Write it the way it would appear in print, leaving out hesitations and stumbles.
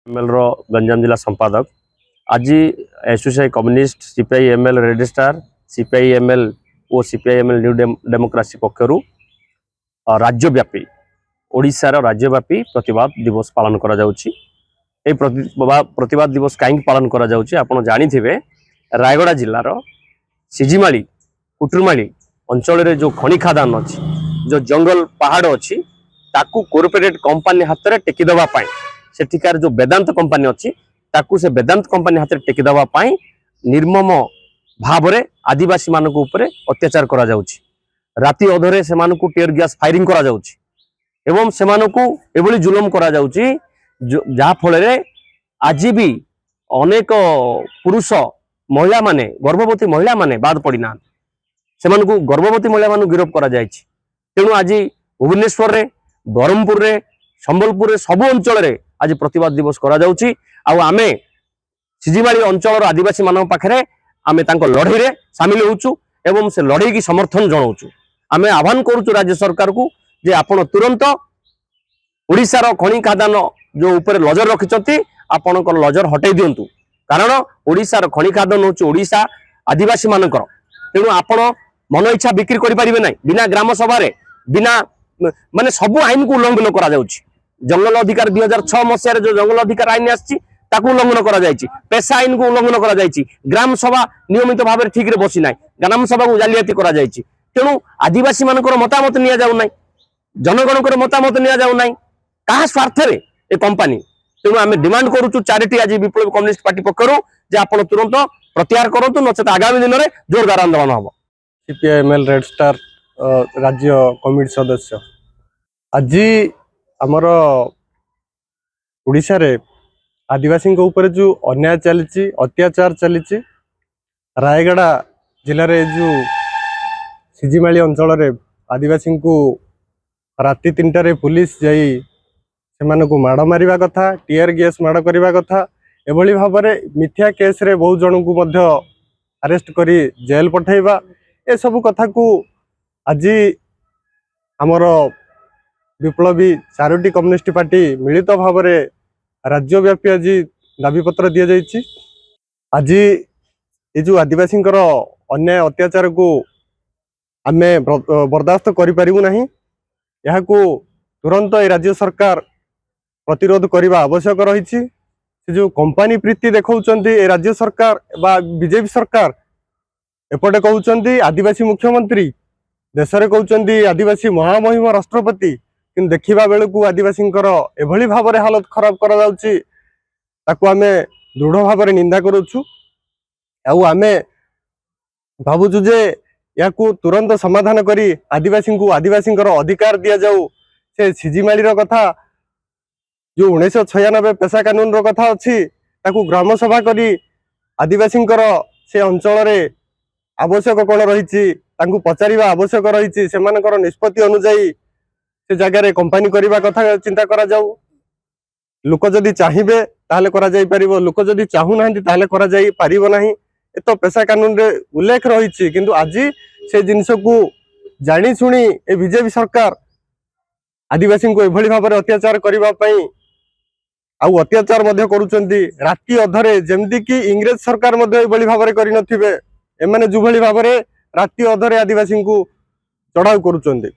ML रो गंजाम जिला संपादक आज association communist CPIML registrar CPIML और सीपीआईएमएल न्यू डेमोक्रेसी पक्षर राज्यव्यापी ओडिशार राज्यव्यापी प्रतिवाद दिवस पालन करा जाउछि। ए प्रतिवाद दिवस कहीं पालन करा जाउछि आपण जानिथिबे रायगड़ा जिल्लार सिजिमाली कुटुरमाली अंचल रे जो खनि खादान अछि जो जंगल पहाड़ अछि ताकू कॉर्पोरेट कंपनी हाथ रे टेकी दबा पाई सेठिकार जो वेदांत कंपनी अच्छी ताकू से वेदांत कंपनी हाथ में टेकी देवा निर्मम भाव रे आदिवासी मान अत्याचार करा जाउछि। राति अधरे से टीयर गैस फायरिंग करा जाउछि एवं से एभली जुलम करा जाउछि जहा फल आज भी अनेक पुरुष महिला माने गर्भवती महिला माने बाद पड़ी ना से गर्भवती महिला मान गिरफ्त करा जायछि। तेणु आज भुवनेश्वर रे ब्रह्मपुर रे संबलपुर रे सबु अंचल रे आज प्रतिवाद दिवस करा जाउछि। आमे सिजिमाली अंचल आदिवासी मान पाखे आमे तांको लड़ाई रे सामिल होउछु एवं से लड़ाई की समर्थन जनाउछु। आमे आह्वान करूछु राज्य सरकार को जे आपण तुरंत ओडिशार खनि खादान जो ऊपर नजर रखिछंती आपण को नजर हटाई दियंतु कारण ओडिशार खनि खादान होउछु ओडिशा आदिवासी मानकर। तेणु आपण मन इच्छा बिक्री करि परिबे नै बिना ग्राम सभा रे बिना माने सबु आईन को उल्लंघन करा जाउछि। जंगल अधिकार 2006 मसीह जो जंगल अधिकार आईन आछि ताकू उल्लंघन करा जायछि, पेशा आईन को उल्लंघन करा जायछि, ग्राम सभा नियमित भाव में ठीक रे बसी नाय, ग्राम सभा को जालियाती करा जायछि। तेणु आदिवासी मानकर मतामत निया जाउ नाय, जनगणकर मतामत निया जाउ नाय, कहा स्वार्थ रे ए कंपनी। तेणु आमे डिमांड करूछु चारिटी आज विप्लव कम्युनिस्ट पार्टी पक्षरु जे आपण तुरंत प्रत्याहार करंतु नचेत आगामी दिन में जोरदार आंदोलन हबो। सीपीआईएमएल रेड स्टार राज्य कमिटी सदस्य आज आमर ओडिशा रे आदिवासी ऊपर जो अन्याय चली अत्याचार चली रायगड़ा जिले रे जो सिजिमाली अंचल रे आदिवासी को राति 3टारे पुलिस जाई से को माड़ मारिबा कथा टीयर गैस माड़ करबा कथा एभली भाव में मिथ्या केस रे बहुत जन को मध्य अरेस्ट करी जेल पठाइबा ए सब कथा को आज आमर विप्लवी चारोटी कम्युनिस्ट पार्टी मिलित भाव में राज्यव्यापी आज दाबीपत्र दि जाइए। आज ये जो आदिवासी अन्याय अत्याचार को आमे बर्दाश्त करें यहाँ को तुरंत राज्य सरकार प्रतिरोध करने आवश्यक रही। जो कंपनी प्रीति देखा राज्य सरकार बा बीजेपी सरकार एपटे कहते आदिवासी मुख्यमंत्री देश में कहते आदिवासी महामहिम राष्ट्रपति कि देखा बेलू आदिवासी एभली भाव में हालत खराब करा आमे दृढ़ भाव में निंदा करुचु। आमे भावुचु जे या तुरंत समाधान करी आदिवासी को आदिवासी अधिकार दि जाऊ। से सिजिमाली कथा जो 1996 पेशा कानून रो कथा अच्छी ताकू ग्राम सभा करी आदिवासी से अंचल रे आवश्यक कौन रही पचार आवश्यक रही से निष्पत्ति अनुजाई से जगह रे कंपनी करबा कथा चिंता करा जाऊ। लोक जदि चाहिए ताहले करा जाई परिबो, लोक जदि चाहू नाहंती ताहले करा जाई परिबो नाही। ए तो पेशा कानून रे उल्लेख रही किंतु आज से जिनस को जानी सुनी ए बीजेपी सरकार आदिवासी को एभली भाव में अत्याचार करबा पई आउ अत्याचार मध्य करूचंती। राति अधरे जेमती कि इंग्रेज सरकार मध्य एभली भाव में करि नथिबे एमाने जुभली भाव में राति अधरे आदिवासी को चढ़ाऊ करूचंती।